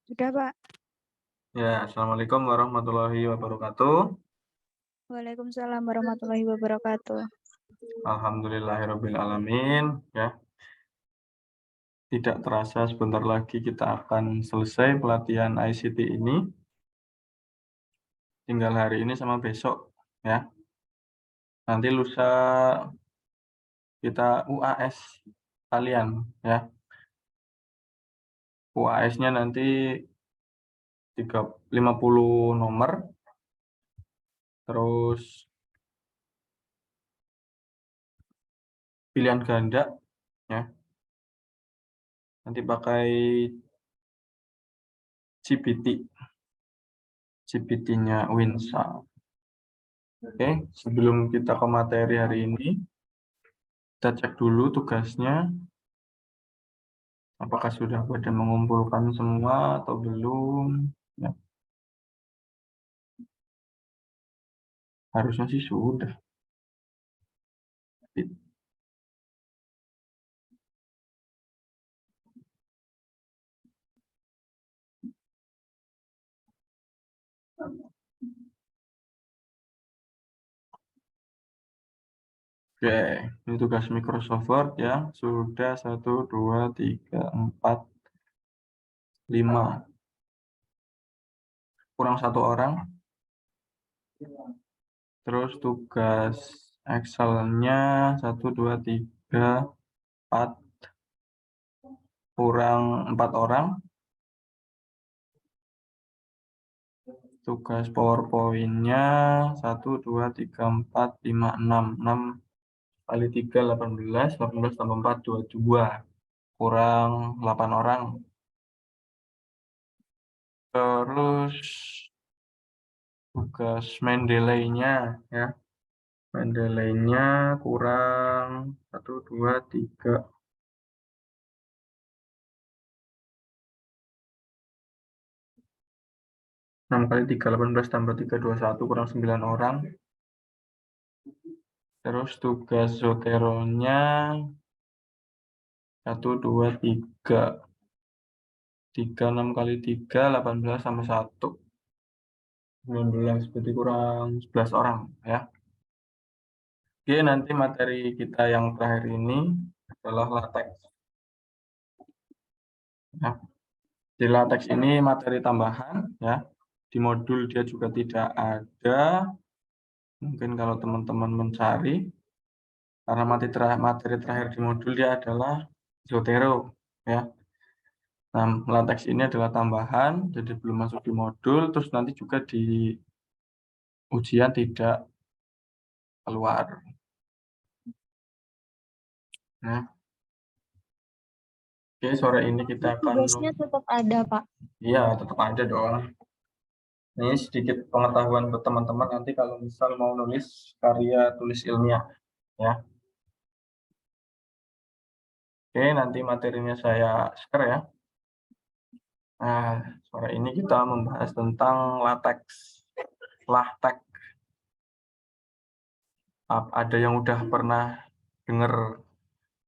Sudah, Pak. Ya, Assalamualaikum warahmatullahi wabarakatuh. Waalaikumsalam warahmatullahi wabarakatuh. Alhamdulillahirabbil alamin. Ya, tidak terasa sebentar lagi kita akan selesai pelatihan ICT ini. Tinggal hari ini sama besok, ya. Nanti lusa kita UAS kalian, ya. UAS-nya nanti 50 nomor, terus pilihan ganda, ya. Nanti pakai GPT-nya Winsa. Oke, sebelum kita ke materi hari ini, kita cek dulu tugasnya. Apakah sudah pada mengumpulkan semua atau belum? Ya, harusnya sih sudah. Oke, ini tugas Microsoft Word ya. Sudah 1, 2, 3, 4, 5. Kurang 1 orang. Terus tugas Excel-nya 1, 2, 3, 4. Kurang 4 orang. Tugas PowerPoint-nya 1, 2, 3, 4, 5, 6. 6 kali 3, 18. 18 tambah 4, 22. Kurang 8 orang. Terus tugas Mendeley-nya ya. Mendeley-nya kurang 1, 2, 3. 6 kali 3, 18 tambah 3, 21. Kurang 9 orang. Terus tugas Zotero-nya 1, 2, 3. 3, 6 kali 3, 18 tambah 1. 19, berarti kurang 11 orang ya. Oke, nanti materi kita yang terakhir ini adalah LaTeX. Ya. Di LaTeX ini materi tambahan ya. Di modul dia juga tidak ada. Mungkin kalau teman-teman mencari, karena materi terakhir di modul dia adalah Zotero ya. Nah, LaTeX ini adalah tambahan, jadi belum masuk di modul, terus nanti juga di ujian tidak keluar. Nah, oke, sore ini kita akan... Tugasnya tetap ada, Pak. Iya, tetap ada dong. Ini sedikit pengetahuan buat teman-teman nanti kalau misal mau nulis karya tulis ilmiah ya. Oke, nanti materinya saya share ya. Nah, sore ini kita membahas tentang LaTeX. LaTeX. Ada yang udah pernah dengar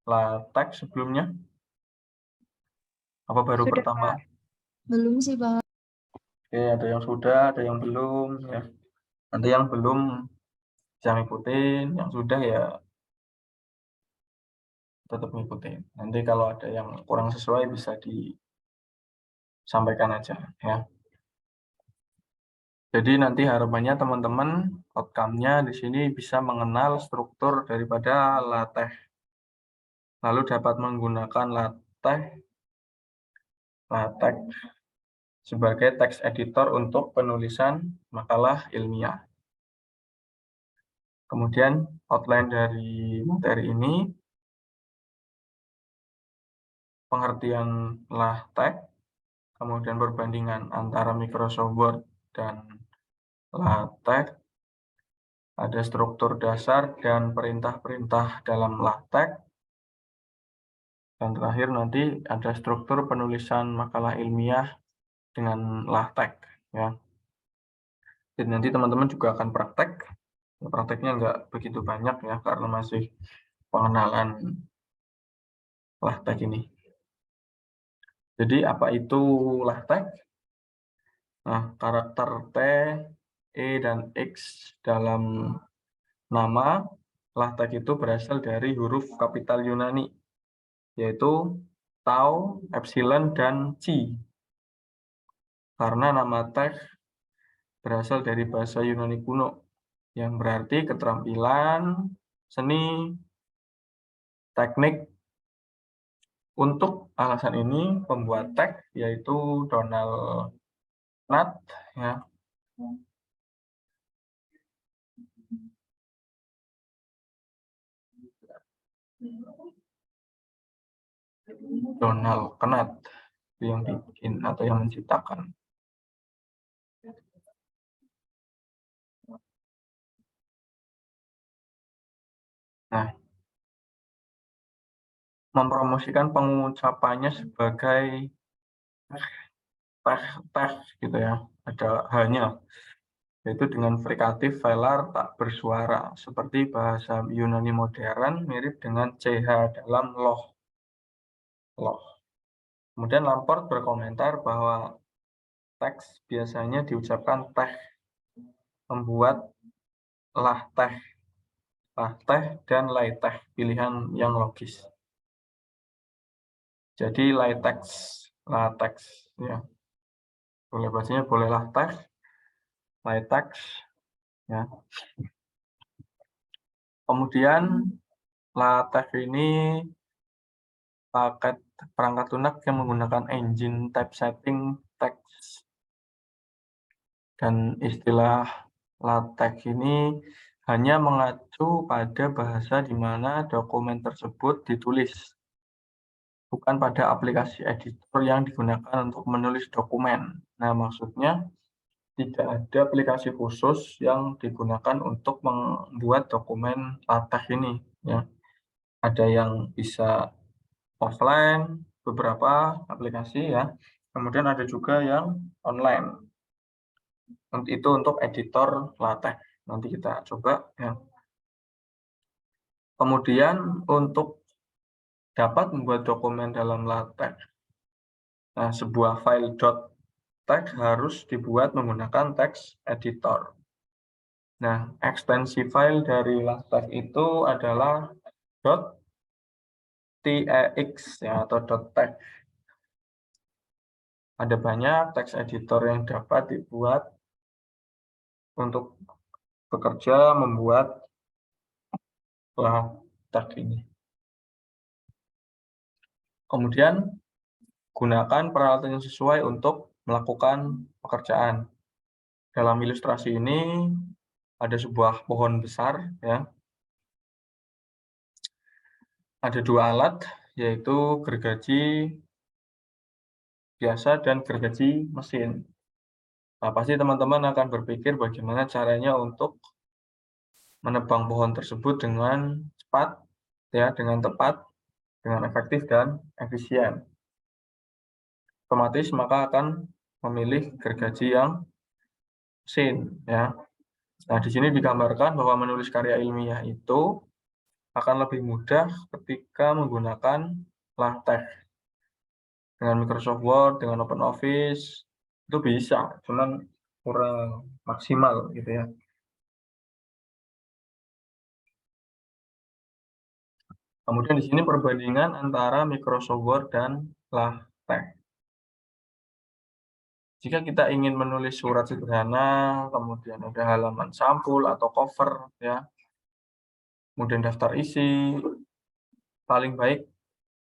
LaTeX sebelumnya? Apa baru Sudah, pertama? Pak. Belum sih, Pak. Oke, ada yang sudah, ada yang belum ya. Nanti yang belum bisa ngikutin, yang sudah ya tetap ngikutin. Nanti kalau ada yang kurang sesuai bisa disampaikan aja ya. Jadi nanti harapannya teman-teman outcome-nya di sini bisa mengenal struktur daripada LaTeX. Lalu dapat menggunakan LaTeX sebagai text editor untuk penulisan makalah ilmiah. Kemudian outline dari materi ini, pengertian LaTeX, kemudian perbandingan antara Microsoft Word dan LaTeX, ada struktur dasar dan perintah-perintah dalam LaTeX, dan terakhir nanti ada struktur penulisan makalah ilmiah dengan LaTeX ya. Jadi nanti teman-teman juga akan praktek. Prakteknya nggak begitu banyak ya karena masih pengenalan LaTeX ini. Jadi apa itu LaTeX? Nah, karakter T, E, dan X dalam nama LaTeX itu berasal dari huruf kapital Yunani, yaitu Tau, Epsilon, dan Chi. Karena nama teks berasal dari bahasa Yunani kuno, yang berarti keterampilan, seni, teknik. Untuk alasan ini, pembuat teks yaitu Donald Knuth, ya, Donald Knuth yang bikin atau yang menciptakan. Nah, mempromosikan pengucapannya sebagai teh gitu ya, ada hanya, yaitu dengan frikatif velar tak bersuara, seperti bahasa Yunani modern mirip dengan CH dalam loh. Kemudian Lamport berkomentar bahwa teks biasanya diucapkan teh, membuat lah teh, dan lai teh, pilihan yang logis. Jadi latex, ya. Boleh bacanya bolehlah teh, latex, ya. Kemudian latex ini paket perangkat lunak yang menggunakan engine typesetting text. Dan istilah LaTeX ini hanya mengacu pada bahasa di mana dokumen tersebut ditulis, bukan pada aplikasi editor yang digunakan untuk menulis dokumen. Nah, maksudnya tidak ada aplikasi khusus yang digunakan untuk membuat dokumen LaTeX ini. Ya. Ada yang bisa offline, beberapa aplikasi ya. Kemudian ada juga yang online. Itu untuk editor LaTeX. Nanti kita coba ya. Kemudian untuk dapat membuat dokumen dalam LaTeX, nah, sebuah file .text harus dibuat menggunakan text editor. Nah, ekstensi file dari LaTeX itu adalah .tex ya, atau .text. Ada banyak text editor yang dapat dibuat untuk bekerja membuat LaTeX ini. Kemudian gunakan peralatan yang sesuai untuk melakukan pekerjaan. Dalam ilustrasi ini ada sebuah pohon besar, ya. Ada dua alat, yaitu gergaji biasa dan gergaji mesin. Nah, pasti teman-teman akan berpikir bagaimana caranya untuk menebang pohon tersebut dengan cepat, ya, dengan tepat, dengan efektif dan efisien. Otomatis maka akan memilih gergaji yang mesin, ya. Nah, di sini digambarkan bahwa menulis karya ilmiah itu akan lebih mudah ketika menggunakan LaTeX. Dengan Microsoft Word, dengan OpenOffice, itu bisa, cuman kurang maksimal gitu ya. Kemudian di sini perbandingan antara Microsoft Word dan LaTeX. Jika kita ingin menulis surat sederhana, kemudian ada halaman sampul atau cover, ya, kemudian daftar isi, paling baik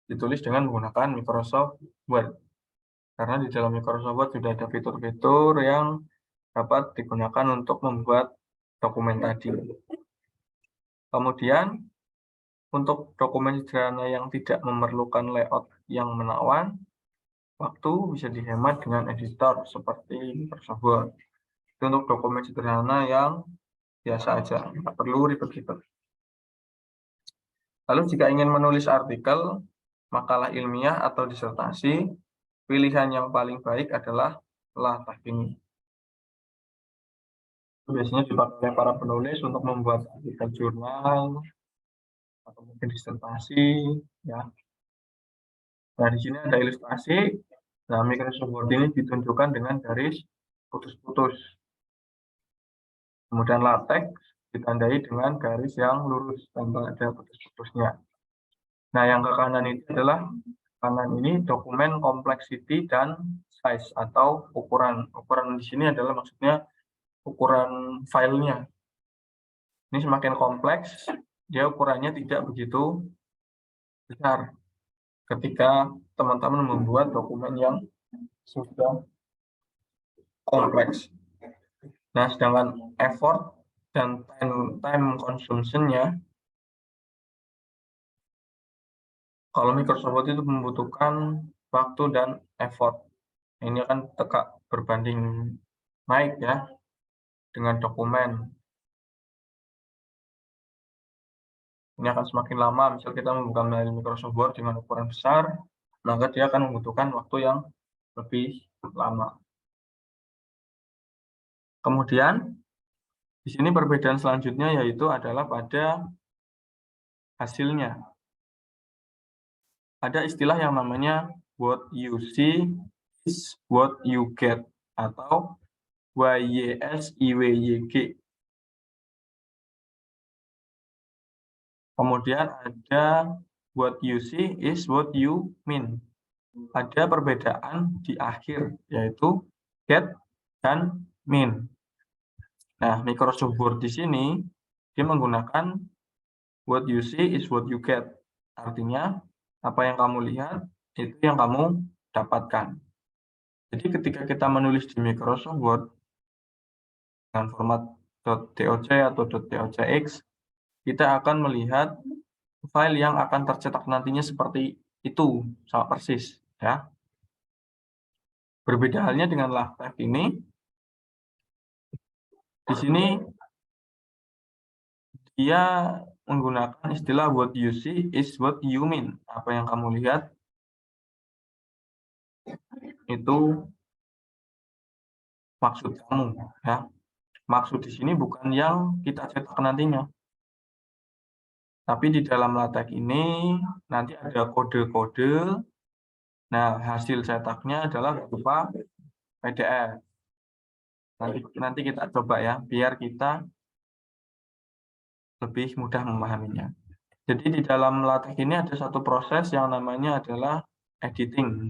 ditulis dengan menggunakan Microsoft Word. Karena di dalam Microsoft Word sudah ada fitur-fitur yang dapat digunakan untuk membuat dokumen tadi. Kemudian, untuk dokumen sederhana yang tidak memerlukan layout yang menawan, waktu bisa dihemat dengan editor seperti Microsoft Word. Itu untuk dokumen sederhana yang biasa aja, nggak perlu ribet-ribet. Lalu jika ingin menulis artikel, makalah ilmiah atau disertasi, pilihan yang paling baik adalah LaTeX ini. Biasanya dipakai oleh para penulis untuk membuat artikel jurnal atau mungkin disertasi, ya. Nah, di sini ada ilustrasi. Nah, Microsoft Word ini ditunjukkan dengan garis putus-putus. Kemudian latex ditandai dengan garis yang lurus tanpa ada putus-putusnya. Nah, yang ke kanan ini adalah dokumen complexity dan size atau ukuran. Ukuran di sini adalah maksudnya ukuran filenya. Ini semakin kompleks, dia ukurannya tidak begitu besar ketika teman-teman membuat dokumen yang sudah kompleks. Nah, sedangkan effort dan time consumption-nya, kalau Microsoft Word itu membutuhkan waktu dan effort. Ini akan berbanding naik ya dengan dokumen. Ini akan semakin lama, misal kita membuka melalui Microsoft Word dengan ukuran besar, maka dia akan membutuhkan waktu yang lebih lama. Kemudian, di sini perbedaan selanjutnya yaitu adalah pada hasilnya. Ada istilah yang namanya what you see is what you get, atau YYSIWYG. Kemudian ada what you see is what you mean. Ada perbedaan di akhir, yaitu get dan mean. Nah, Microsoft Word di sini, dia menggunakan what you see is what you get. Artinya, apa yang kamu lihat, itu yang kamu dapatkan. Jadi ketika kita menulis di Microsoft Word, dengan format .doc atau .docx, kita akan melihat file yang akan tercetak nantinya seperti itu, sama persis. Ya. Berbeda halnya dengan LaTeX ini, di sini dia menggunakan istilah what you see is what you mean. Apa yang kamu lihat, itu maksud kamu. Ya. Maksud di sini bukan yang kita cetak nantinya. Tapi di dalam LaTeX ini nanti ada kode-kode. Nah, hasil cetaknya adalah berupa PDF. Nanti kita coba ya, biar kita lebih mudah memahaminya. Jadi di dalam LaTeX ini ada satu proses yang namanya adalah editing.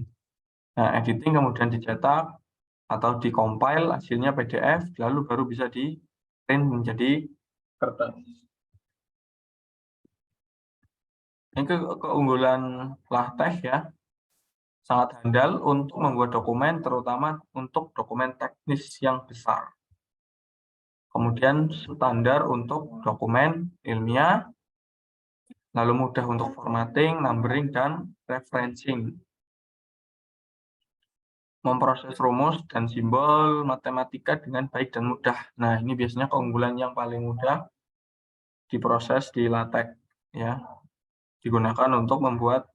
Nah, editing kemudian dicetak atau dikompil hasilnya PDF, lalu baru bisa di-print menjadi kertas. Ini keunggulan LaTeX ya, sangat handal untuk membuat dokumen, terutama untuk dokumen teknis yang besar. Kemudian standar untuk dokumen ilmiah, lalu mudah untuk formatting, numbering, dan referencing. Memproses rumus dan simbol matematika dengan baik dan mudah. Nah, ini biasanya keunggulan yang paling mudah diproses di LaTeX. Ya. Digunakan untuk membuat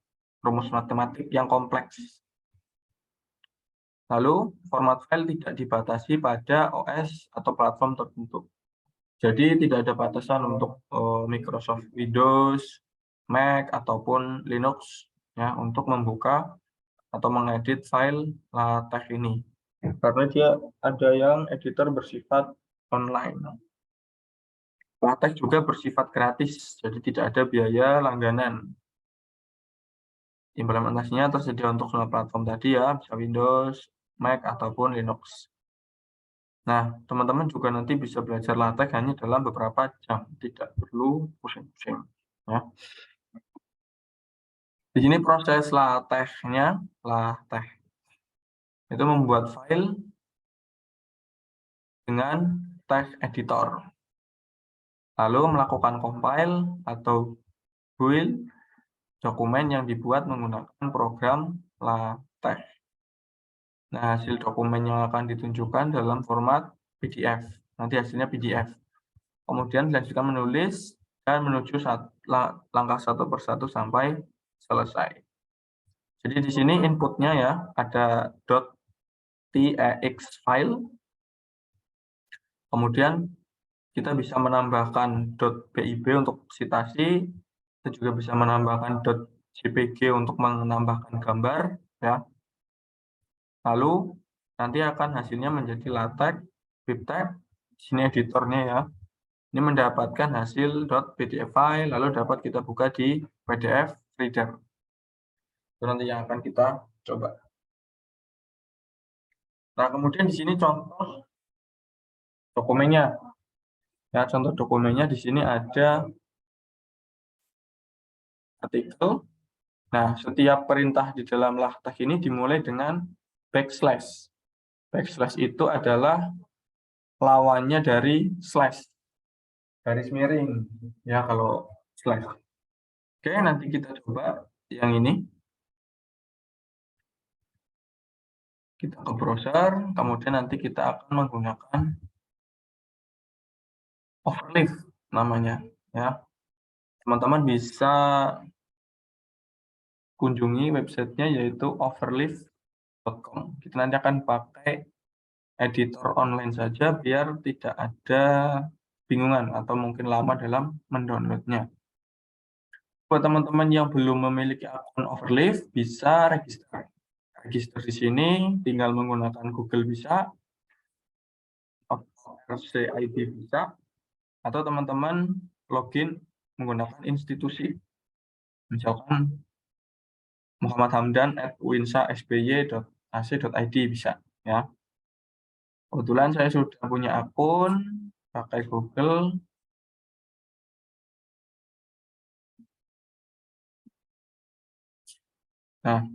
rumus matematik yang kompleks. Lalu, format file tidak dibatasi pada OS atau platform tertentu. Jadi, tidak ada batasan untuk Microsoft Windows, Mac, ataupun Linux ya, untuk membuka atau mengedit file LaTeX ini. Karena dia ada yang editor bersifat online. LaTeX juga bersifat gratis, jadi tidak ada biaya langganan. Implementasinya tersedia untuk semua platform tadi ya, bisa Windows, Mac, ataupun Linux. Nah, teman-teman juga nanti bisa belajar LaTeX hanya dalam beberapa jam, tidak perlu pusing-pusing. Ya. Di sini proses LaTeX-nya, LaTeX itu membuat file dengan text editor. Lalu melakukan compile atau build dokumen yang dibuat menggunakan program LaTeX. Nah, hasil dokumen yang akan ditunjukkan dalam format PDF. Nanti hasilnya PDF. Kemudian dilanjutkan menulis dan menuju langkah satu persatu sampai selesai. Jadi di sini inputnya ya, ada .tex file. Kemudian kita bisa menambahkan .bib untuk citasi, kita juga bisa menambahkan .jpg untuk menambahkan gambar, ya. Lalu nanti akan hasilnya menjadi LaTeX, BibTeX, sini editornya ya. Ini mendapatkan hasil .pdf file, lalu dapat kita buka di PDF Reader. Itu nanti yang akan kita coba. Nah, kemudian di sini contoh dokumennya. Ya, contoh dokumennya di sini ada artikel. Nah, setiap perintah di dalam LaTeX ini dimulai dengan backslash. Backslash itu adalah lawannya dari slash. Garis miring. Ya, kalau slash. Oke, nanti kita coba yang ini. Kita ke browser, kemudian nanti kita akan menggunakan Overleaf namanya. Ya, teman-teman bisa kunjungi websitenya yaitu overleaf.com. Kita nanti akan pakai editor online saja biar tidak ada bingungan atau mungkin lama dalam mendownloadnya. Buat teman-teman yang belum memiliki akun Overleaf, bisa register. Register di sini tinggal menggunakan Google bisa, RC-ID bisa, atau teman-teman login menggunakan institusi. Misalkan muhammadhamdan@winsa.sby.ac.id bisa ya. Kebetulan saya sudah punya akun pakai Google. Nah,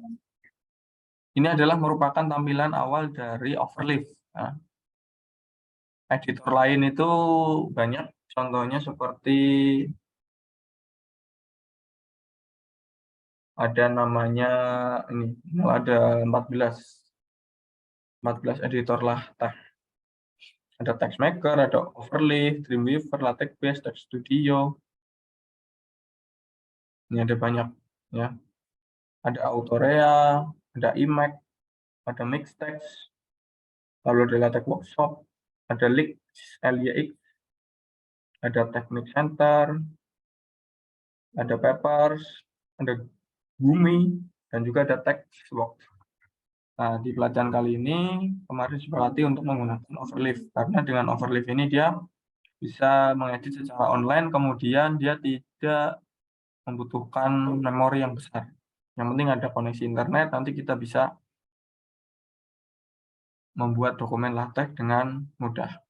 ini adalah merupakan tampilan awal dari Overleaf. Nah, editor lain itu banyak, contohnya seperti ada namanya ini, ada 14 editor LaTeX. Ada TextMaker, ada Overleaf, Dreamweaver, LaTeX Base, Text Studio. Ini ada banyak ya. Ada Autorea, ada Emacs, ada Mixtex, lalu ada LaTeX Workshop, ada LYX, ada Technic Center, ada Peppers, ada Bumi, dan juga ada TextWorks. Nah, di pelajaran kali ini kemarin berlatih untuk menggunakan Overleaf karena dengan Overleaf ini dia bisa mengedit secara online, kemudian dia tidak membutuhkan memori yang besar. Yang penting ada koneksi internet, nanti kita bisa membuat dokumen LaTeX dengan mudah.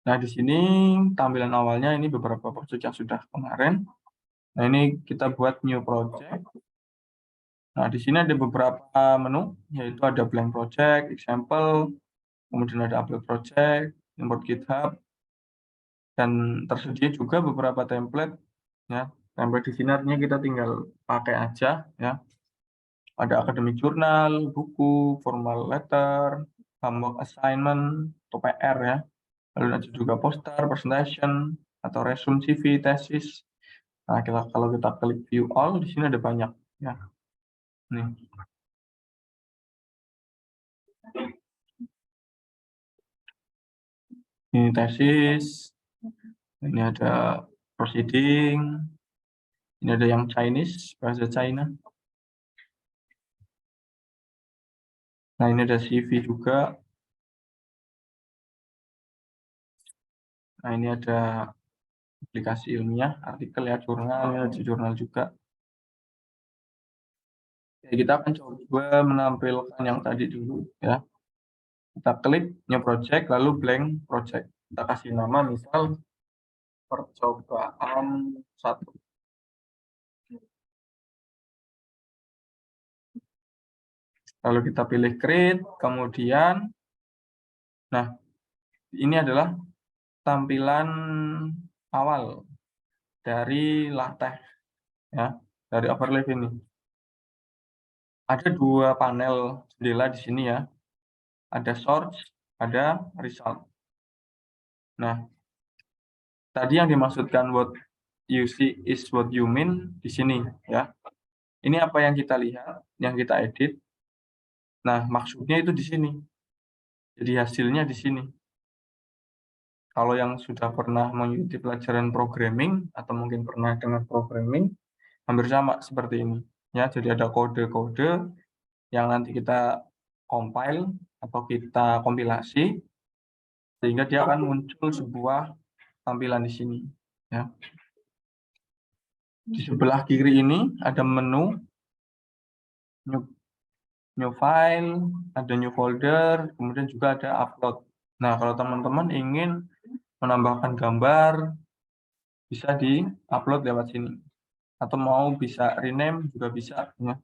Nah, di sini tampilan awalnya ini beberapa project yang sudah kemarin. Nah, ini kita buat new project. Nah, di sini ada beberapa menu, yaitu ada blank project, example, kemudian ada upload project, import GitHub, dan tersedia juga beberapa template. Ya, template di sini artinya kita tinggal pakai aja. Ya, ada academic journal, buku, formal letter, homework assignment, atau PR ya. Lalu ada juga poster, presentation, atau resume CV, tesis. Nah, kalau kita klik view all, di sini ada banyak ya. Nih. Ini tesis, ini ada proceeding, ini ada yang Chinese, bahasa China. Nah, ini ada CV juga. Nah, ini ada aplikasi ilmiah, artikel ya, jurnal, ada jurnal juga. Oke, kita akan coba menampilkan yang tadi dulu ya. Kita klik new project, lalu blank project. Kita kasih nama misal percobaan 1. Lalu kita pilih create, kemudian, nah ini adalah tampilan awal dari LaTeX ya, dari Overleaf ini. Ada 2 panel jendela di sini ya. Ada source, ada result. Nah, tadi yang dimaksudkan what you see is what you mean di sini ya. Ini apa yang kita lihat, yang kita edit. Nah, maksudnya itu di sini. Jadi hasilnya di sini. Kalau yang sudah pernah mengikuti pelajaran programming atau mungkin pernah dengar programming, hampir sama seperti ini. Ya, jadi ada kode-kode yang nanti kita compile atau kita kompilasi, sehingga dia akan muncul sebuah tampilan di sini. Ya. Di sebelah kiri ini ada menu, new file, ada new folder, kemudian juga ada upload. Nah, kalau teman-teman ingin menambahkan gambar, bisa di-upload lewat sini. Atau mau bisa rename juga bisa. Ya.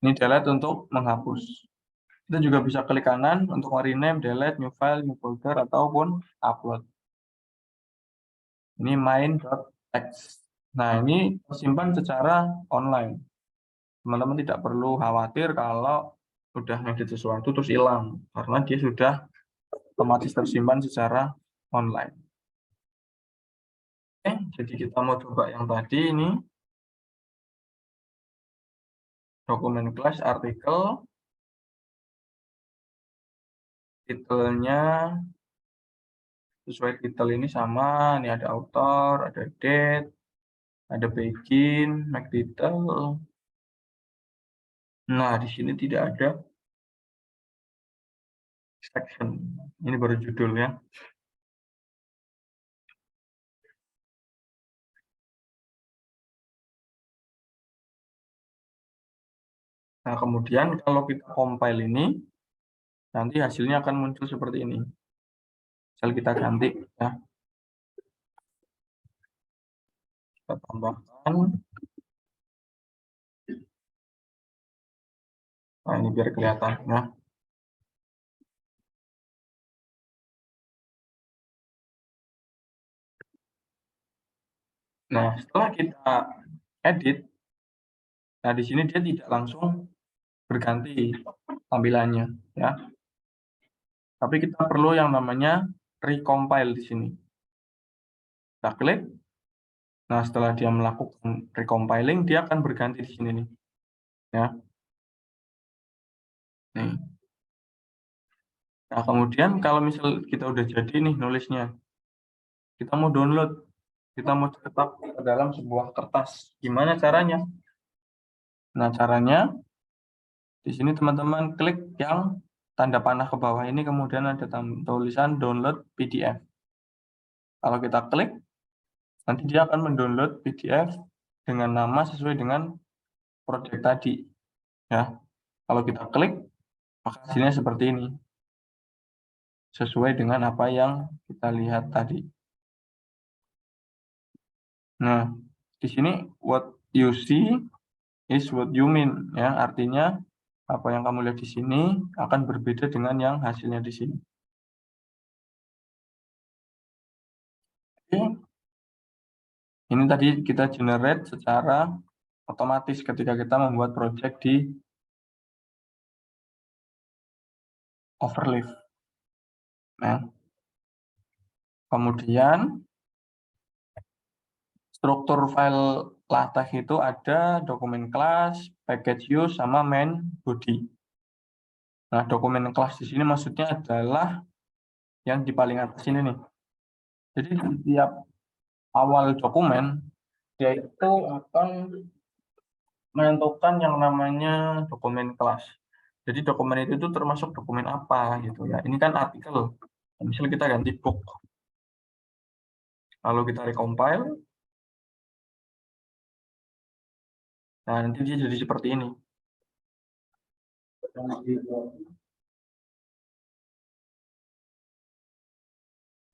Ini delete untuk menghapus. Kita juga bisa klik kanan untuk rename, delete, new file, new folder, ataupun upload. Ini main.txt. Nah, ini tersimpan secara online. Teman-teman tidak perlu khawatir kalau udah ngedit sesuatu terus hilang, karena dia sudah otomatis tersimpan secara online. Oke, jadi kita mau coba yang tadi ini. Dokumen kelas artikel. Titelnya sesuai titel ini sama, ini ada author, ada date, ada begin, make title. Nah, di sini tidak ada section. Ini baru judulnya. Nah, kemudian kalau kita compile ini, nanti hasilnya akan muncul seperti ini. Misal kita ganti, ya. Kita tambahkan. Nah, ini biar kelihatan. Nah, setelah kita edit, nah di sini dia tidak langsung berganti tampilannya, ya. Tapi kita perlu yang namanya recompile di sini. Kita klik. Nah, setelah dia melakukan recompiling, dia akan berganti di sini nih. Ya. Nih. Nah, kemudian kalau misal kita udah jadi nih nulisnya, kita mau download, kita mau cetak ke dalam sebuah kertas. Gimana caranya? Nah, caranya di sini teman-teman klik yang tanda panah ke bawah ini, kemudian ada tulisan download PDF. Kalau kita klik, nanti dia akan mendownload PDF dengan nama sesuai dengan project tadi. Ya, kalau kita klik, maka hasilnya seperti ini. Sesuai dengan apa yang kita lihat tadi. Nah, di sini what you see is what you mean, ya. Artinya apa yang kamu lihat di sini akan berbeda dengan yang hasilnya di sini. Oke. Ini tadi kita generate secara otomatis ketika kita membuat project di Overleaf. Nah, kemudian struktur file LaTeX itu ada dokumen class, package use, sama main body. Nah, dokumen class di sini maksudnya adalah yang di paling atas ini nih. Jadi di tiap awal dokumen, dia itu akan menentukan yang namanya dokumen kelas. Jadi dokumen itu termasuk dokumen apa gitu ya. Ini kan artikel. Misal kita ganti book. Lalu kita recompile. Nah, nanti dia jadi seperti ini.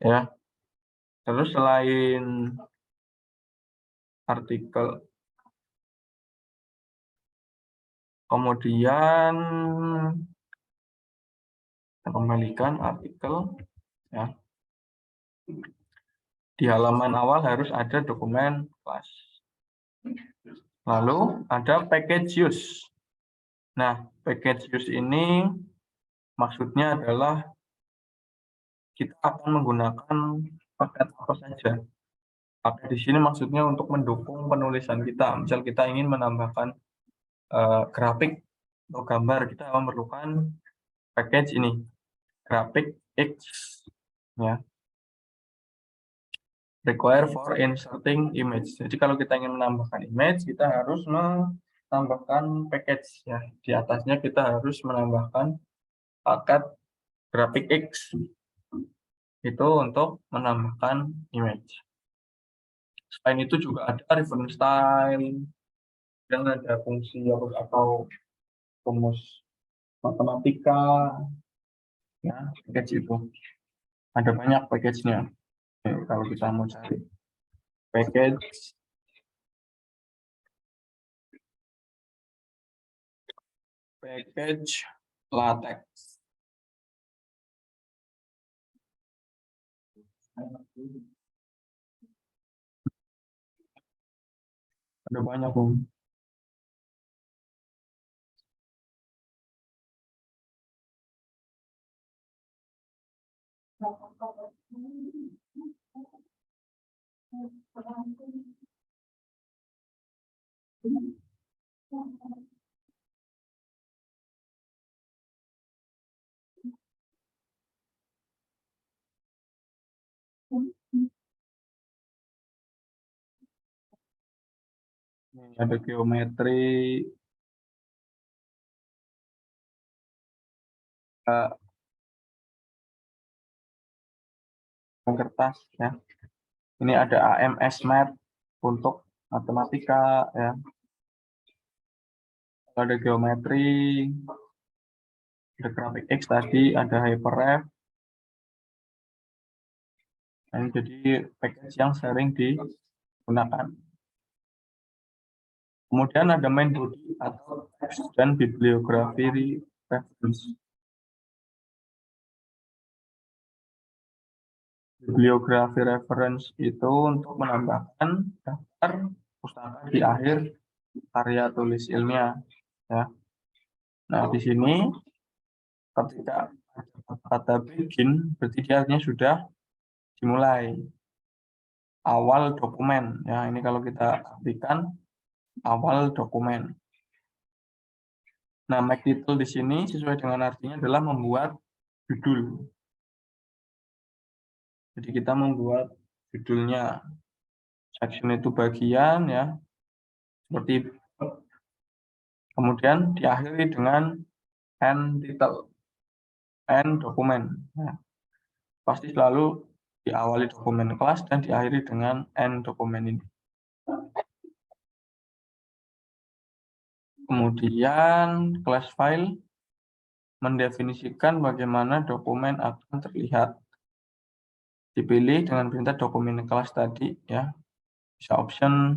Ya. Terus selain artikel, kemudian kita kembalikan artikel, ya. Di halaman awal harus ada dokumen kelas. Lalu ada package use. Nah, package use ini maksudnya adalah kita akan menggunakan paket apa saja. Paket di sini maksudnya untuk mendukung penulisan kita. Misal kita ingin menambahkan grafik atau gambar, kita memerlukan package ini, graphic X, ya. Require for inserting image. Jadi kalau kita ingin menambahkan image, kita harus tambahkan package ya. Di atasnya kita harus menambahkan paket grafik X itu untuk menambahkan image. Selain itu juga ada reference style dan ada fungsi atau rumus matematika ya, package itu ada banyak package-nya. Kalau kita mau cari package latex. Ada banyak, Bung. Ada geometri, kertas ya. Ini ada AMS Math untuk matematika ya. Ada geometri, ada grafik X tadi, ada hyperref. Ini jadi package yang sering digunakan. Kemudian ada main body atau text dan bibliografi reference. Bibliografi reference itu untuk menambahkan daftar pustaka di akhir karya tulis ilmiah ya. Nah, di sini ketika kata begin berarti dia artinya sudah dimulai awal dokumen ya. Ini kalau kita artikan awal dokumen. Nah, make title di sini sesuai dengan artinya adalah membuat judul. Jadi kita membuat judulnya. Section itu bagian ya. Seperti kemudian diakhiri dengan end title, end dokumen. Nah, pasti selalu diawali dokumen kelas dan diakhiri dengan end dokumen ini. Kemudian class file mendefinisikan bagaimana dokumen akan terlihat. Dipilih dengan perintah dokumen kelas tadi ya. Bisa option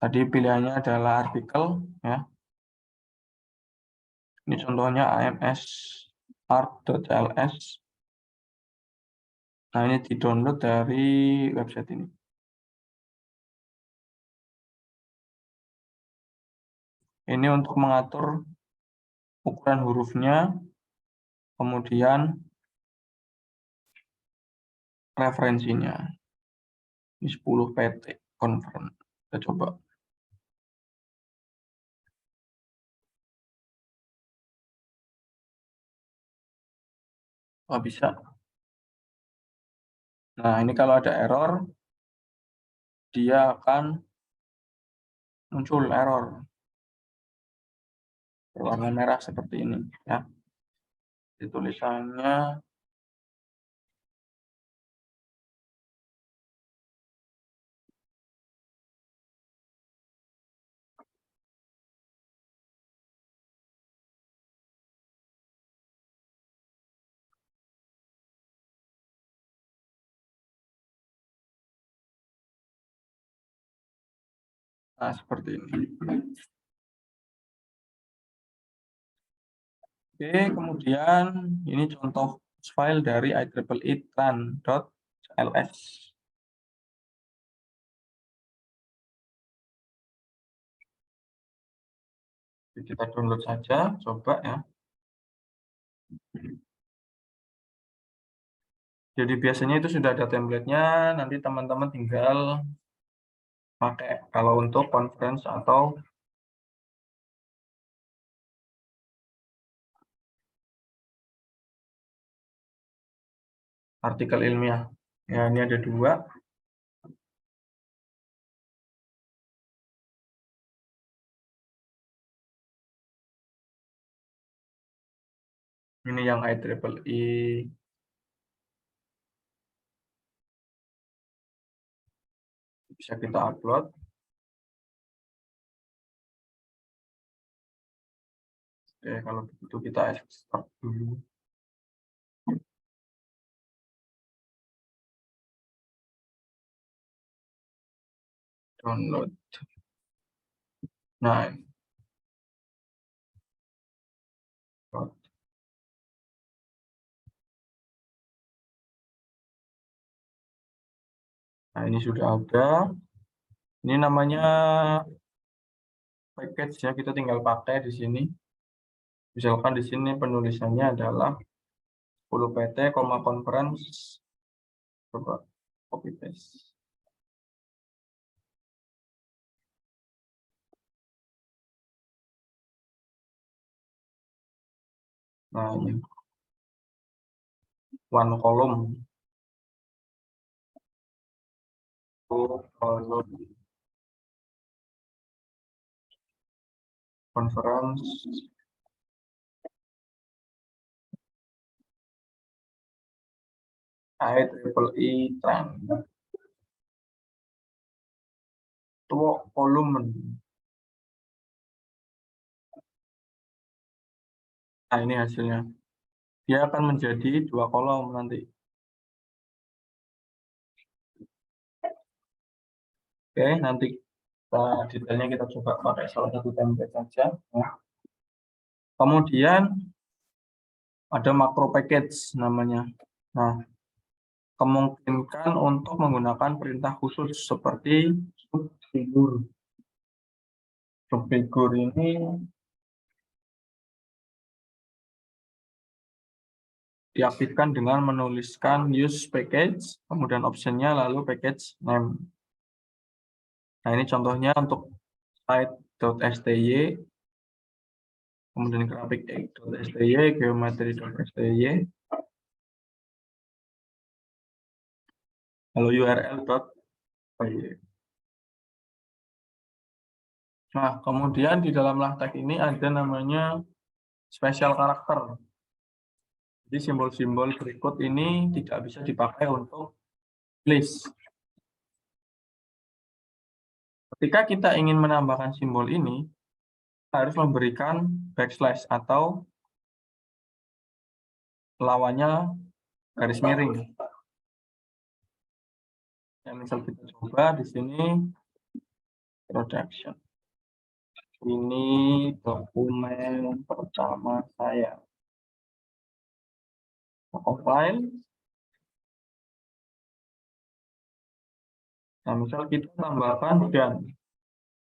tadi pilihannya adalah artikel ya. Ini contohnya AMS art.ls. Nah, ini di-download dari website ini. Ini untuk mengatur ukuran hurufnya, kemudian referensinya. Ini 10 PT confirm. Kita coba. Oh, bisa. Nah, ini kalau ada error, dia akan muncul error berwarna merah seperti ini ya. Di tulisannya nah, seperti ini. Oke, kemudian ini contoh file dari IEEE tran.ls. Kita download saja, coba ya. Jadi biasanya itu sudah ada template-nya, nanti teman-teman tinggal pakai kalau untuk conference atau artikel ilmiah. Ya, ini ada 2. Ini yang IEEE. Bisa kita upload. Oke, kalau begitu kita ekspor dulu. Download. Nah, ini sudah ada. Ini namanya package ya, kita tinggal pakai di sini. Misalkan di sini penulisannya adalah 10 PT, conference. Coba copy paste. Nah, ini one column. Conference. IEEE trend. Tuh volume. Nah, ini hasilnya. Dia akan menjadi 2 kolom nanti. Oke, nanti detailnya kita coba pakai salah satu template saja. Ya. Kemudian ada macro package namanya. Nah, kemungkinan untuk menggunakan perintah khusus seperti subfigur. Subfigur ini diaktifkan dengan menuliskan use package, kemudian optionnya lalu package name. Nah, ini contohnya untuk site.sty, kemudian graphic.sty, geometry.sty, lalu url.py. Nah, kemudian di dalam LaTeX ini ada namanya special karakter. Jadi simbol-simbol berikut ini tidak bisa dipakai untuk list. Ketika kita ingin menambahkan simbol ini, harus memberikan backslash atau lawannya garis miring. Yang misal kita coba di sini production. Ini dokumen pertama saya. Compile. Nah, misal kita tambahkan dan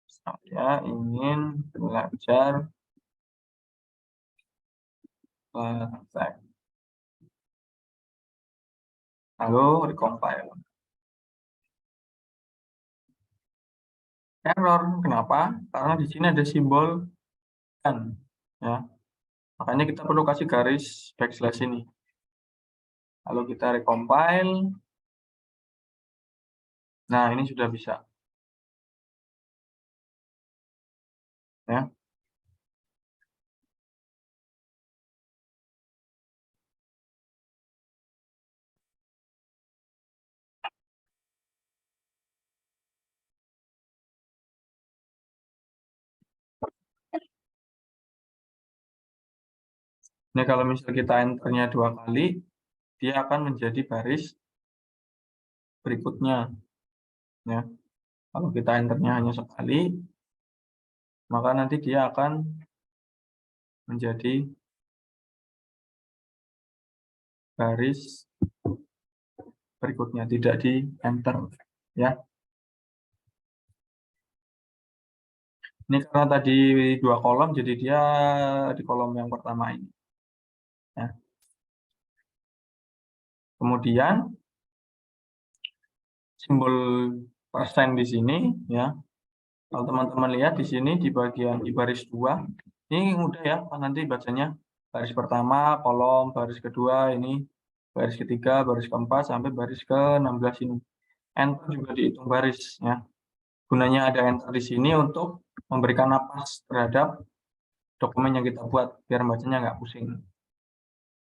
saya ingin belajar LaTeX. Lalu recompile. Error, kenapa? Karena di sini ada simbol dan, ya. Makanya kita perlu kasih garis backslash ini. Lalu kita recompile. Nah, ini sudah bisa. Ya. Ini kalau misal kita enternya 2 kali, dia akan menjadi baris berikutnya. Ya. Kalau kita enternya hanya sekali, maka nanti dia akan menjadi baris berikutnya, tidak di enter. Ya. Ini karena tadi 2 kolom, jadi dia di kolom yang pertama ini. Ya. Kemudian simbol persen di sini, ya. Kalau teman-teman lihat di sini di bagian di baris 2, ini mudah ya, nanti bacanya baris pertama, kolom, baris kedua, ini baris ketiga, baris keempat, sampai baris ke-16 ini. Enter juga dihitung baris, ya. Gunanya ada enter di sini untuk memberikan napas terhadap dokumen yang kita buat, biar bacanya nggak pusing.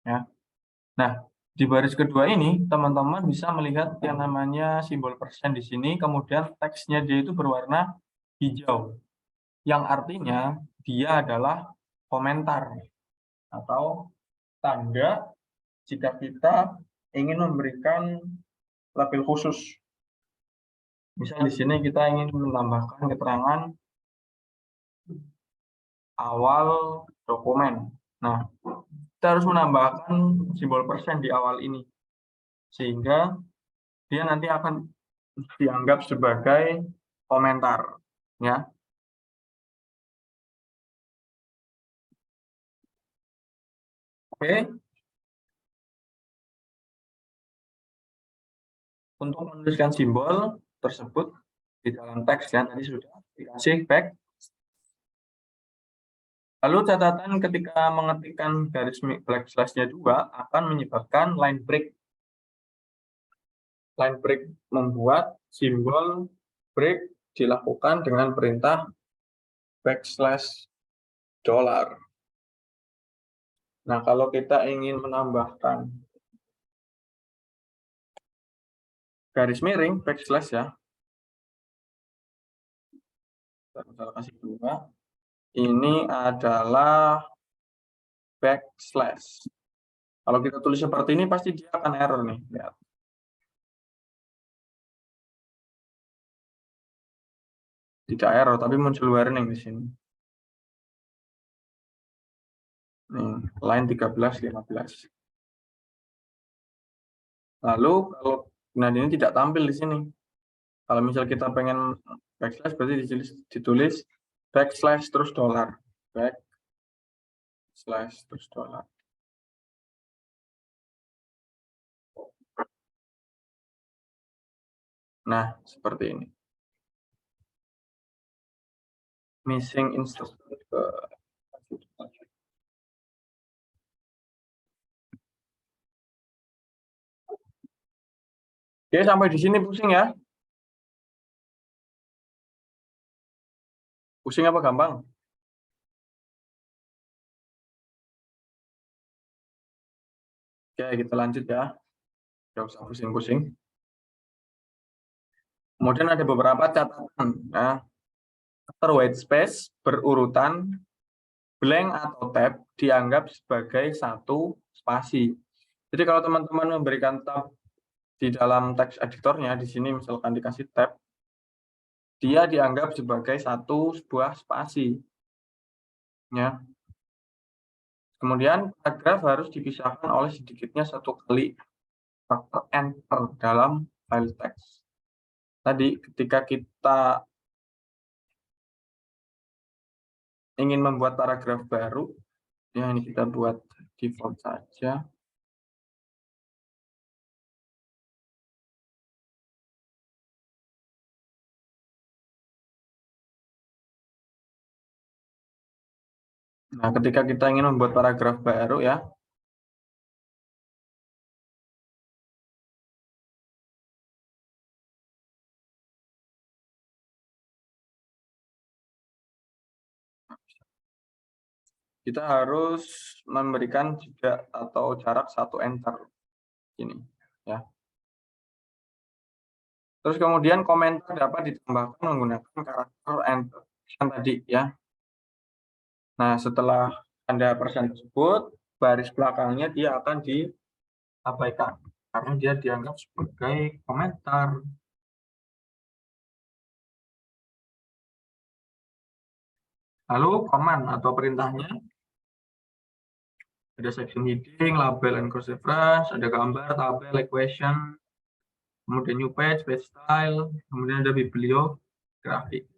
Ya. Nah, di baris kedua ini teman-teman bisa melihat yang namanya simbol persen di sini, kemudian teksnya dia itu berwarna hijau, yang artinya dia adalah komentar atau tanda jika kita ingin memberikan label khusus. Misal di sini kita ingin menambahkan keterangan awal dokumen. Nah, kita harus menambahkan simbol persen di awal ini, sehingga dia nanti akan dianggap sebagai komentar, ya. Oke. Untuk menuliskan simbol tersebut di dalam teks ya, tadi sudah dikasih back. Lalu catatan ketika mengetikkan garis backslash-nya 2 akan menyebabkan line break. Line break membuat simbol break dilakukan dengan perintah backslash dollar. Nah, kalau kita ingin menambahkan garis miring backslash ya, kita kasih 2. Ini adalah backslash. Kalau kita tulis seperti ini pasti dia akan error nih, lihat. Tidak error, tapi muncul warning di sini. Nih, line 13, 15. Lalu kalau ini tidak tampil di sini. Kalau misal kita pengen backslash berarti ditulis backslash terus dollar. Backslash terus dollar. Nah, seperti ini. Missing instruction. Oke, sampai di sini pusing ya? Pusing apa gampang? Oke, kita lanjut ya. Nggak usah pusing-pusing. Kemudian ada beberapa catatan. Nah, after white space berurutan blank atau tab dianggap sebagai satu spasi. Jadi kalau teman-teman memberikan tab di dalam teks editornya, di sini misalkan dikasih tab, dia dianggap sebagai sebuah spasi. Ya. Kemudian paragraf harus dipisahkan oleh sedikitnya 1 kali faktor enter dalam file teks. Tadi ketika kita ingin membuat paragraf baru, ya ini kita buat default saja. Nah, ketika kita ingin membuat paragraf baru ya, kita harus memberikan jeda atau jarak 1 enter ini ya. Terus kemudian komentar dapat ditambahkan menggunakan karakter enter tadi ya. Nah, setelah tanda persen tersebut, baris belakangnya dia akan diabaikan karena dia dianggap sebagai komentar. Lalu command atau perintahnya ada section heading, label and cross reference, ada gambar, tabel, equation, kemudian new page, page style, kemudian ada bibliografi.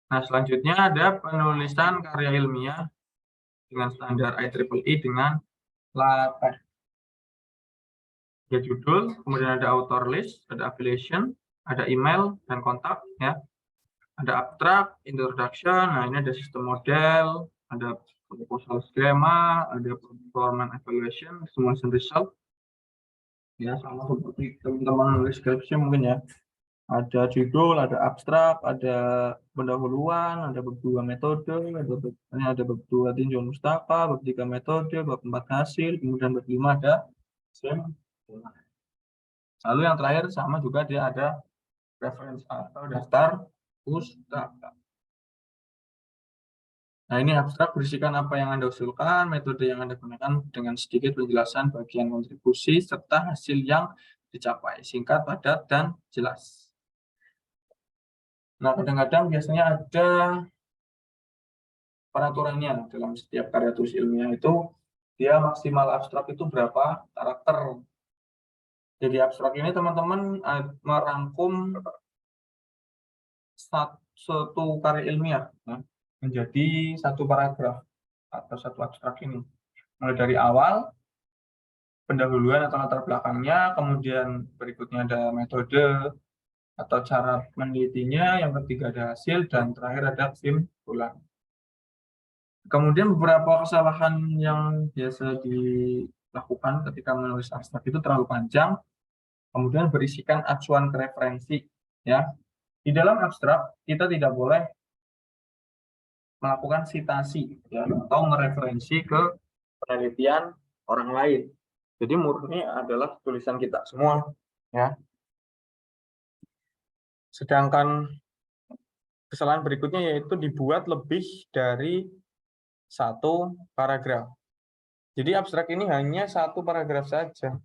Nah, selanjutnya ada penulisan karya ilmiah dengan standar IEEE dengan LaTeX. Ada judul, kemudian ada author list, ada affiliation, ada email dan kontak ya. Ada abstract, introduction, nah ini ada sistem model, ada proposal schema, ada performance evaluation, simulation result. Ya, sama seperti teman-teman nulis skripsi mungkin ya. Ada judul, ada abstrak, ada pendahuluan, ada bab 2 metode, ada bab 2 tinjau mustaka, bab 3 metode, bab 4 hasil, kemudian bab 5 ada kesimpulan. Lalu yang terakhir sama juga dia ada referensi atau daftar pustaka. Nah, ini abstrak berisikan apa yang Anda usulkan, metode yang Anda gunakan dengan sedikit penjelasan bagian kontribusi, serta hasil yang dicapai. Singkat, padat, dan jelas. Nah, kadang-kadang biasanya ada peraturannya dalam setiap karya tulis ilmiah itu, dia maksimal abstrak itu berapa karakter. Jadi abstrak ini teman-teman merangkum satu karya ilmiah menjadi satu paragraf atau satu abstrak ini. Mulai dari awal, pendahuluan atau latar belakangnya, kemudian berikutnya ada metode atau cara menelitinya, yang ketiga ada hasil, dan terakhir ada kesimpulan. Kemudian beberapa kesalahan yang biasa dilakukan ketika menulis abstrak itu terlalu panjang, kemudian berisikan acuan ke referensi. Ya, di dalam abstrak kita tidak boleh melakukan citasi ya, atau mereferensi ke penelitian orang lain. Jadi murni adalah tulisan kita semua. Ya. Sedangkan kesalahan berikutnya yaitu dibuat lebih dari satu paragraf. Jadi abstrak ini hanya satu paragraf saja.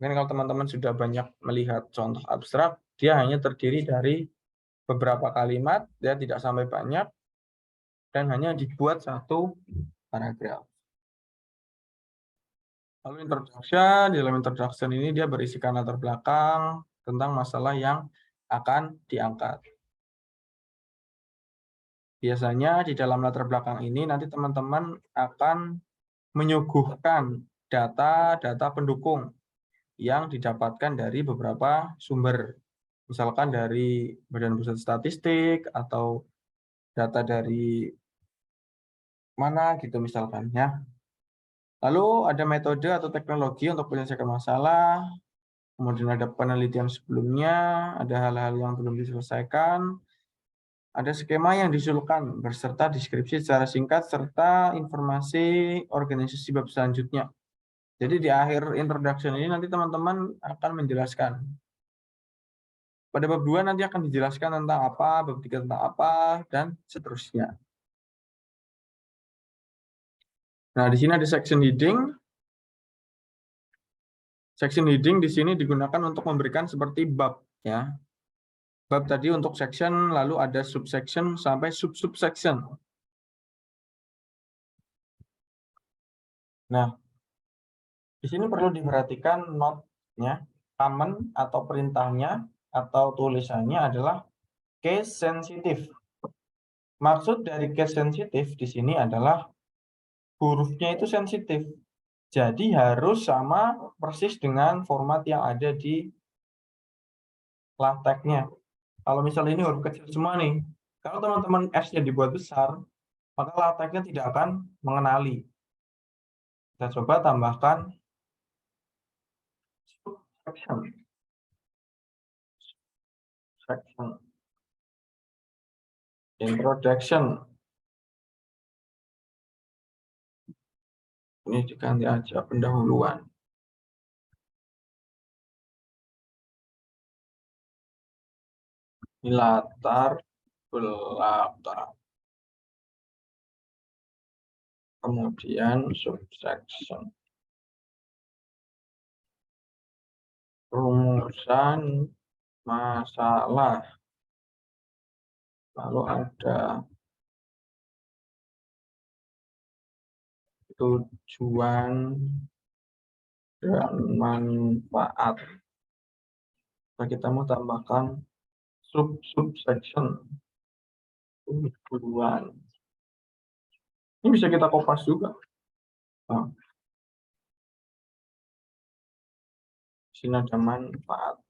Mungkin kalau teman-teman sudah banyak melihat contoh abstrak, dia hanya terdiri dari beberapa kalimat, dia tidak sampai banyak, dan hanya dibuat satu paragraf. Lalu introduction, di dalam introduction ini dia berisikan latar belakang tentang masalah yang akan diangkat. Biasanya di dalam latar belakang ini nanti teman-teman akan menyuguhkan data-data pendukung yang didapatkan dari beberapa sumber. Misalkan dari Badan Pusat Statistik atau data dari mana gitu misalkan ya. Lalu ada metode atau teknologi untuk menyelesaikan masalah, kemudian ada penelitian sebelumnya, ada hal-hal yang belum diselesaikan, ada skema yang diusulkan beserta deskripsi secara singkat serta informasi organisasi bab selanjutnya. Jadi di akhir introduction ini nanti teman-teman akan menjelaskan. Pada bab 2 nanti akan dijelaskan tentang apa, bab 3 tentang apa, dan seterusnya. Nah, di sini ada section heading. Section heading di sini digunakan untuk memberikan seperti bab ya. Bab tadi untuk section, lalu ada subsection sampai sub-subsection. Nah, di sini perlu diperhatikan note-nya, command atau perintahnya atau tulisannya adalah case sensitive. Maksud dari case sensitive di sini adalah hurufnya itu sensitif. Jadi harus sama persis dengan format yang ada di LaTeX-nya. Kalau misalnya ini huruf kecil semua nih, kalau teman-teman S-nya dibuat besar, maka LaTeX-nya tidak akan mengenali. Kita coba tambahkan section. Introduction. Ini diganti aja pendahuluan. Ini latar belakang. Kemudian subsection. Rumusan masalah. Lalu ada tujuan dan manfaat. Nah, kita mau tambahkan subsection. Tujuan. Ini bisa kita kopas juga. Nah, sini ada manfaat.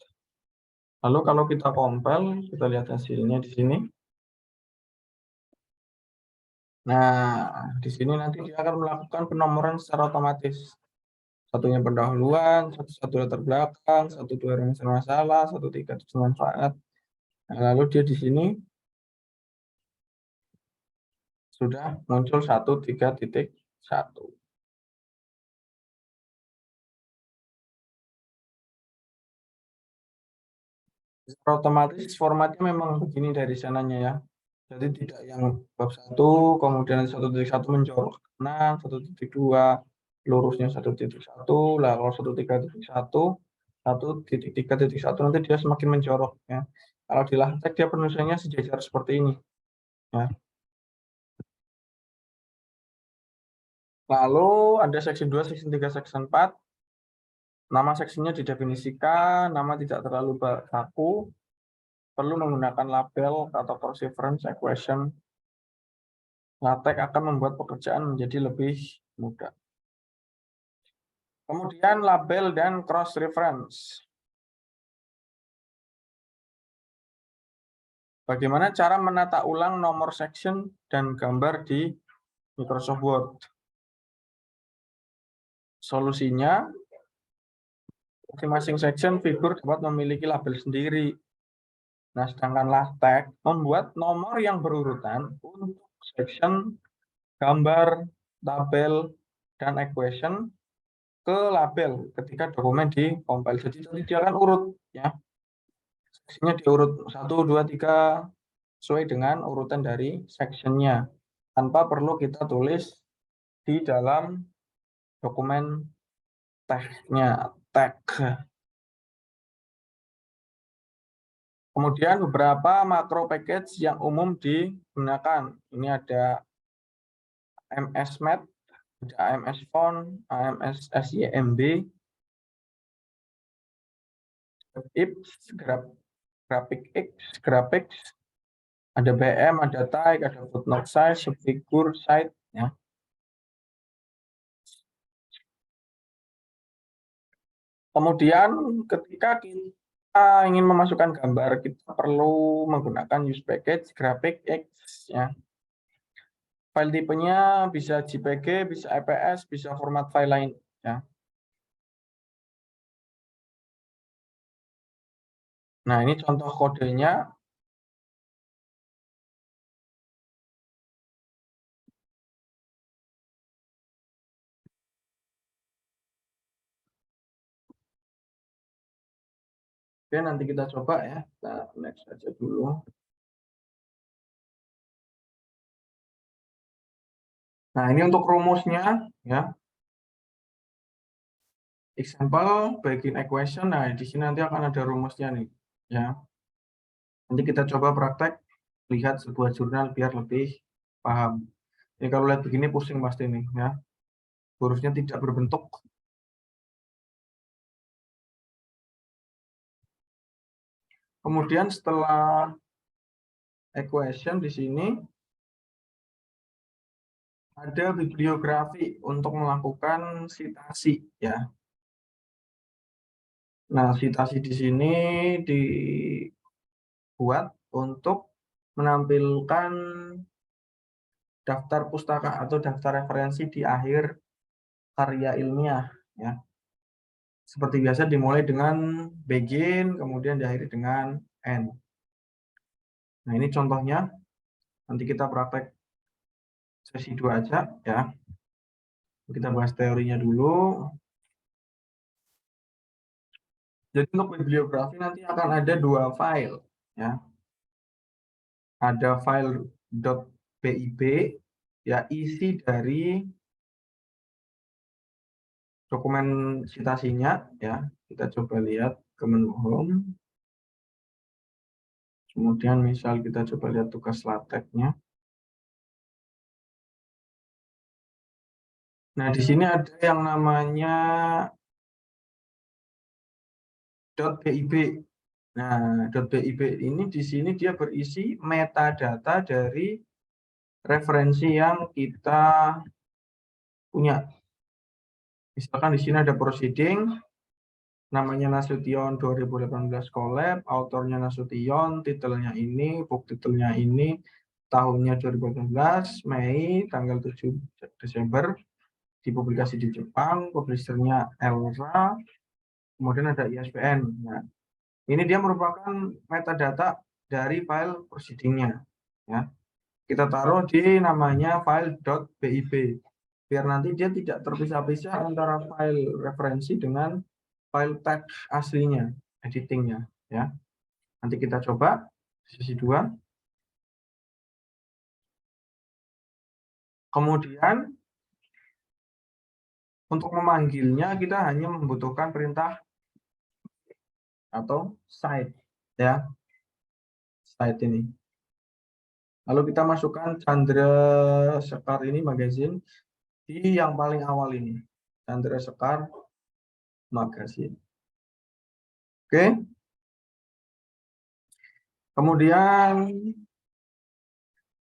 Lalu kalau kita compile, kita lihat hasilnya di sini. Nah, di sini nanti dia akan melakukan penomoran secara otomatis. Satunya pendahuluan, satu latar belakang, 1-2 rumus masalah, 1-3 tujuan manfaat. Nah, lalu dia di sini sudah muncul 1-3.1. Secara otomatis formatnya memang begini dari sananya ya. Jadi tidak yang bab 1, kemudian 1.1 menjorok ke kanan, 1.2 lurusnya 1.1, lah kalau 1.3.1, 1.3.1 nanti dia semakin menjorok ya. Kalau di LaTeX dia penulisannya sejajar seperti ini ya. Lalu ada seksi 2, seksi 3, seksi 4. Nama seksinya didefinisikan, nama tidak terlalu baku, perlu menggunakan label atau cross reference equation. LaTeX akan membuat pekerjaan menjadi lebih mudah. Kemudian label dan cross reference. Bagaimana cara menata ulang nomor section dan gambar di Microsoft Word? Solusinya, masing-masing section figur dapat memiliki label sendiri. Nah, sedangkan LaTeX membuat nomor yang berurutan untuk section, gambar, tabel, dan equation ke label ketika dokumen di-compile. Jadi dia akan urut ya. Seksinya diurut 1, 2, 3 sesuai dengan urutan dari sectionnya tanpa perlu kita tulis di dalam dokumen teksnya tag. Kemudian beberapa makro package yang umum digunakan. Ini ada MS Math, ada AMS Font, AMS SYMB, IPS, Graphics, ada BM, ada tag, ada footnote size, subfigur, site, ya. Kemudian ketika kita ingin memasukkan gambar, kita perlu menggunakan use package GraphicX, ya. File tipenya bisa JPG, bisa EPS, bisa format file lain, ya. Nah, ini contoh kodenya. Oke, nanti kita coba ya. Kita next aja dulu. Nah, ini untuk rumusnya ya. Example, begin equation. Nah, di sini nanti akan ada rumusnya nih, ya. Nanti kita coba praktek lihat sebuah jurnal biar lebih paham. Ini kalau lihat begini pusing pasti nih, ya. Hurufnya tidak berbentuk. Kemudian setelah equation di sini ada bibliografi untuk melakukan citasi, ya. Nah, citasi di sini dibuat untuk menampilkan daftar pustaka atau daftar referensi di akhir karya ilmiah, ya. Seperti biasa dimulai dengan begin, kemudian diakhiri dengan end. Nah, ini contohnya. Nanti kita praktek sesi 2 aja, ya. Kita bahas teorinya dulu. Jadi untuk bibliografi nanti akan ada 2 file, ya. Ada file .bib, ya, isi dari dokumen citasinya, ya. Kita coba lihat ke menu home. Kemudian misal kita coba lihat tugas LaTeX-nya. Nah, di sini ada yang namanya .bib. Nah, .bib ini di sini dia berisi metadata dari referensi yang kita punya. Misalkan di sini ada proceeding, namanya Nasution 2018 collab, autornya Nasution, titelnya ini, book titelnya ini, tahunnya 2018, Mei, tanggal 7 Desember. dipublikasi di Jepang, publishernya Elra, kemudian ada ISBN. Nah, ini dia merupakan metadata dari file proceedingnya. Ya. Kita taruh di namanya file.bib, biar nanti dia tidak terpisah-pisah antara file referensi dengan file teks aslinya, editingnya. Ya. Nanti kita coba sesi 2. Kemudian untuk memanggilnya kita hanya membutuhkan perintah atau cite, ya, cite ini. Lalu kita masukkan Chandra Sekar ini magazine di yang paling awal ini, Chandra Sekar magazine. Oke. Kemudian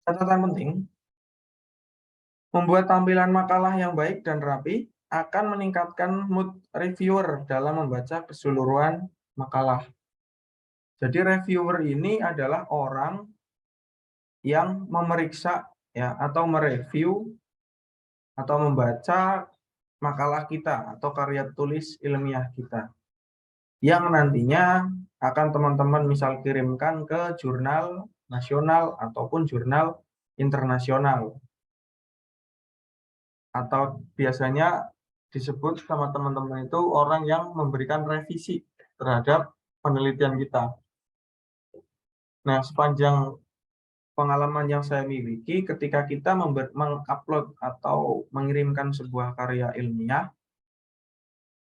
catatan penting, membuat tampilan makalah yang baik dan rapi akan meningkatkan mood reviewer dalam membaca keseluruhan makalah. Jadi reviewer ini adalah orang yang memeriksa ya atau mereview atau membaca makalah kita atau karya tulis ilmiah kita, yang nantinya akan teman-teman misal kirimkan ke jurnal nasional ataupun jurnal internasional. Atau biasanya disebut sama teman-teman itu orang yang memberikan revisi terhadap penelitian kita. Nah, sepanjang pengalaman yang saya miliki, ketika kita mengupload atau mengirimkan sebuah karya ilmiah,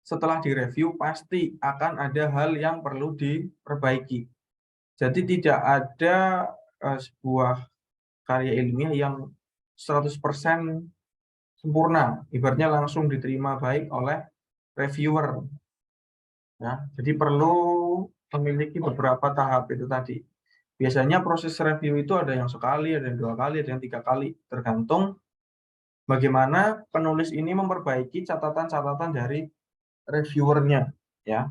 setelah direview pasti akan ada hal yang perlu diperbaiki. Jadi tidak ada sebuah karya ilmiah yang 100% sempurna, ibaratnya langsung diterima baik oleh reviewer. Ya, jadi perlu memiliki beberapa tahap itu tadi. Biasanya proses review itu ada yang sekali, ada yang 2 kali, ada yang 3 kali, tergantung bagaimana penulis ini memperbaiki catatan-catatan dari reviewernya, ya.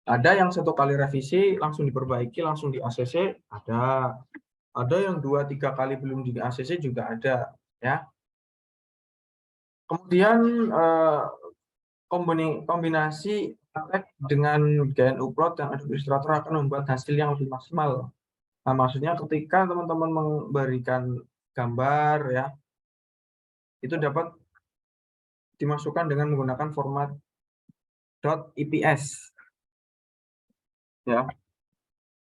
Ada yang 1 kali revisi langsung diperbaiki, langsung di ACC, ada. Ada yang 2-3 kali belum di ACC juga ada, ya. Kemudian kombinasi dengan GN upload yang Adobe Illustrator akan membuat hasil yang lebih maksimal. Nah, maksudnya ketika teman-teman memberikan gambar, ya, itu dapat dimasukkan dengan menggunakan format .ips, ya,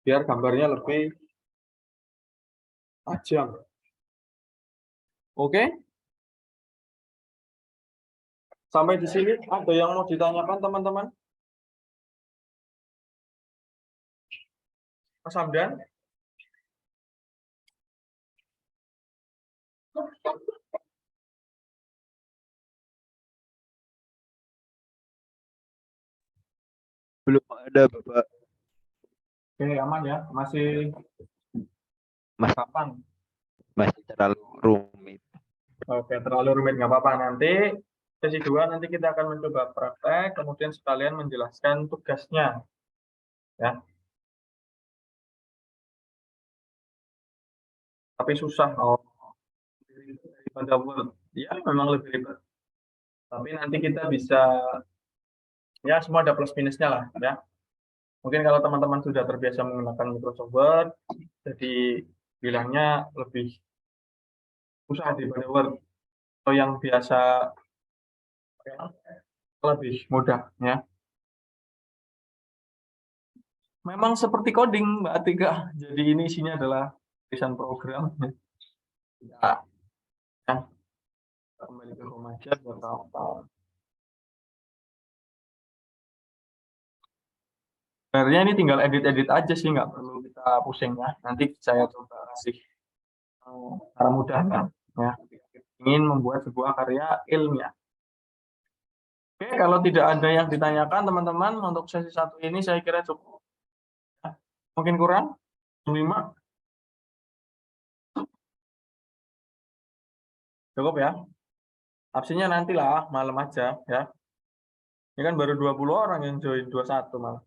biar gambarnya lebih tajam. Oke? Sampai di sini ada yang mau ditanyakan teman-teman? Mas Hamdan? Belum ada, Bapak. Oke, aman ya? Masih kapan? Masih terlalu rumit. Oke, terlalu rumit nggak apa-apa. Nanti sesi 2 nanti kita akan mencoba praktek, kemudian sekalian menjelaskan tugasnya, ya. Tapi susah daripada Word. Ya, memang lebih ribet. Tapi nanti kita bisa, ya, semua ada plus minusnya lah, ya. Mungkin kalau teman-teman sudah terbiasa menggunakan Microsoft Word, jadi bilangnya lebih susah daripada Word. Atau yang biasa lebih mudah, ya. Memang seperti coding, Mbak Atika. Jadi ini isinya adalah tulisan program. Ya, ya. Kembali ke rumah aja buat tahu. Sebenarnya ini tinggal edit-edit aja sih, nggak perlu kita pusing ya. Nanti saya coba kasih cara mudahnya, ya. Ingin membuat sebuah karya ilmiah. Oke, kalau tidak ada yang ditanyakan teman-teman untuk sesi 1 ini saya kira cukup. Ya. Mungkin kurang? 5? Cukup ya? Absennya nantilah malam aja ya. Ini kan baru 20 orang yang join, 21 malah.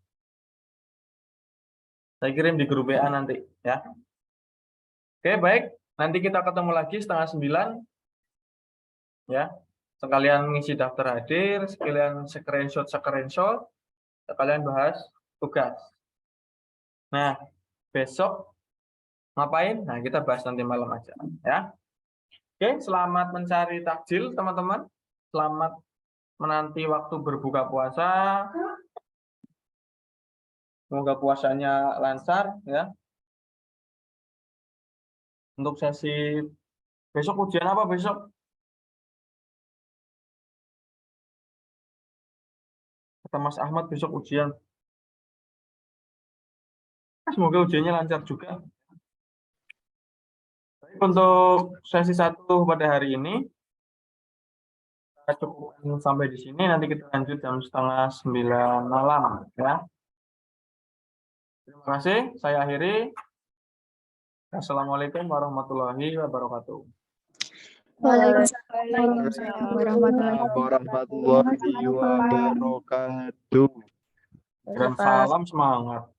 Saya kirim di grup WA nanti ya. Oke, baik. Nanti kita ketemu lagi 8:30. ya. Sekalian ngisi daftar hadir, sekalian screenshot, sekalian bahas tugas. Nah, besok ngapain? Nah, kita bahas nanti malam aja, ya. Oke, selamat mencari takjil, teman-teman. Selamat menanti waktu berbuka puasa. Semoga puasanya lancar, ya. Untuk sesi besok ujian apa besok? Kata Mas Ahmad besok ujian. Semoga ujiannya lancar juga. Baik, untuk sesi 1 pada hari ini kita cukupkan sampai di sini. Nanti kita lanjut jam 8:30 malam, ya. Terima kasih. Saya akhiri. Assalamualaikum warahmatullahi wabarakatuh. Waalaikumsalam warahmatullahi warahmatullahi wabarakatuh. Dan salam semangat.